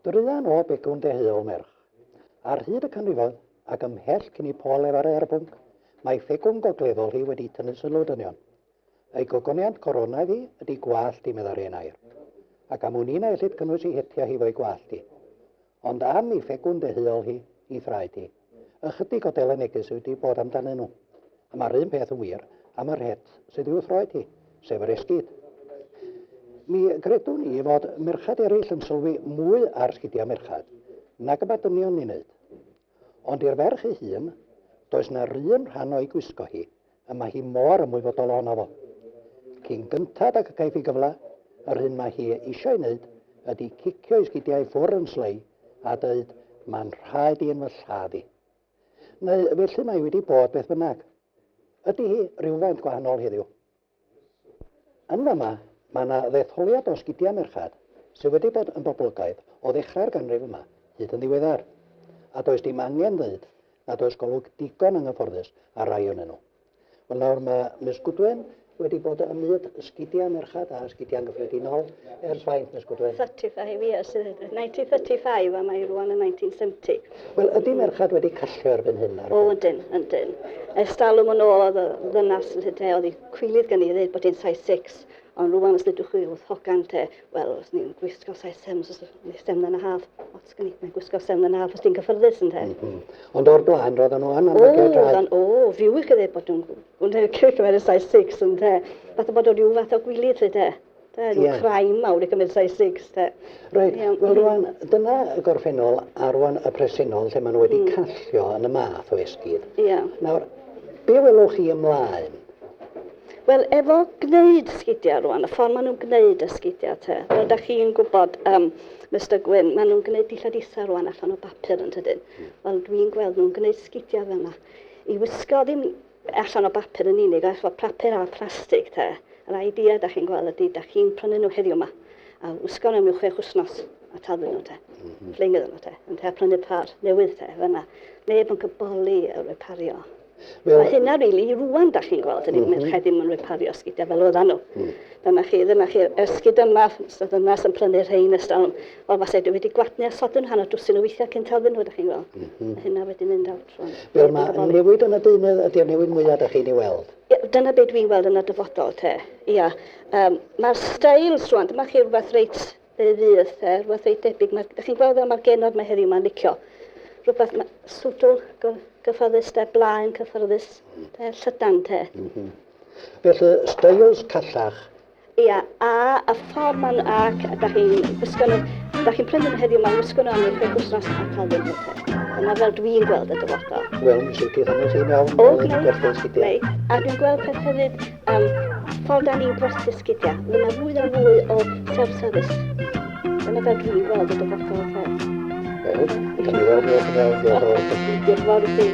Dryddan o begwn deheuol merch. Ar hyd y canrifoedd ac ymhell cyn I Paul efo'r erbwnc, mae ffegwn gogleddol hi wedi tynnu sylw dynion. Ei gogoniant coronaidd hi ydy gwallt I meddai'r ein air, ac am wni'n eilid cynnwys I hetia hi fo'i gwallt hi. Ond am I ffegwn deheuol hi I thraed hi, ychydig o delen neges wedi bod amdanyn nhw. A mae'r un peth yn wir am yr het sydd i'w throed hi, sef yr esgid. Mi gredwn ni fod merchad eraill yn sylwi mwy ar sgidiau merchad nag y badynion ni'n wneud. Ond i'r ferch ei hun, does na rhan rhan o'i gwisgo hi, a mae hi mor ymwybodol o'no fo. Cyn gyntad ac y caiff I gyfla, yr hyn mae hi eisiau wneud ydy cicio I sgidiau ffwr yn slei a dweud, mae'n rhaid I yn fy lladd I. Neu felly mae wedi bod beth bynnag. Ydy hi rhywfaint gwahanol heddiw. Yn fyma, mae yna ddetholiad o sgidiau merchad sydd wedi bod yn boblogaidd o ddechrau'r ganrif yma hyd yn ddiweddar. A does dim angen dweud nad oes golwg digon anghyfforddus ar rai o'n nhw. Wel nawr mae Ms Goodwin wedi bod ym myd sgidiau merchad a sgidiau gyffredinol ers faint Ms Goodwin? 35 years, 1935 a mae rwan yn 1970. Wel, ydy merchad wedi callio erbyn hyn? O, yndyn. Ers dalwm yn ôl oedd y ddynas yn hynny, oedd I cwilydd gen I ddweud bod hi'n size 6. Ond rwan os ydych chi wrth hogan te, wel, os ni'n gwisgo size 7, os ni'n 7.5. Os gen i'n gwisgo 7.5, os ni'n gyffyrddus yn te. Ond o'r blaen, roedden nhw anam y gedraid? O, fiw I chydde bod nhw'n cymryd size 6 yn te. Fath o bod o ryw fath o gwilydd lle te. Ryw crime mawr I cymryd size 6 te. Reit, wel rwan, dyna y gorffennol a rwan y presennol lle maen nhw wedi callio yn y math o esgid. Nawr, be welwch chi ymlaen? Wel, efo gwneud sgidiau rwan, y ffordd maen nhw'n gwneud y sgidiau te. Fel da chi'n gwybod, Mr Gwyn, maen nhw'n gwneud dillad rwan allan o bapur yn tydyn. Wel, dwi'n gweld nhw'n gwneud sgidiau fel yma. I wisgo ddim allan o bapur yn unig, efo papur a plastig te. Yr idea da chi'n gweld ydy, da chi'n prynu nhw heddiw yma. A wisgo nhw mewn 6 wythnos a talfu nhw te. Flingydd nhw te. Yn te prynu par newydd te, fyna. Neb yn cyboli y repario. Mae hynna rili rwan da chi'n gweld ydy, merched ddim yn repario sgidiau fel oedd nhw. Dyna chi, esgid yma, dynas yn prynu rhain ystod. Wel, fasai dwi wedi gwadnu a sodyn rhan o dwsin o weithiau cyn talfyn nhw, da chi'n gweld. Hynna wedi mynd awt rwan. Wel, mae newid yn y deunydd ydy'r newid mwyaf da chi'n ei weld? Dyna beth dwi'n weld yn y dyfodol te. Ia, mae'r styles rwan, dyma chi rhywbeth reit ddydd, rhywbeth reit debyg. Da chi'n gweld fel mae'r genod mae heddiw ma'n licio. Rhywbeth swtl, gyfforddus, blaen, cyfforddus, llydan te. Felly, styles callach? Ia, a y ffordd ma'n ac, da chi'n prynu nhw heddiw, ma'n wisgo nhw am 6 wythnos a talfyn nhw te. Yna fel dwi'n gweld y dyfodol. Wel, mi sicr hynny sy'n iawn. Gwneud. A dwi'n gweld peth hefyd, ffordd da ni'n gwerthu sgidiau. Dyna fwy a fwy o self-service. Dyna fel dwi'n gweld y dyfodol te. Wel, dwi'n gweld yn iawn. Diolch yn fawr I chi.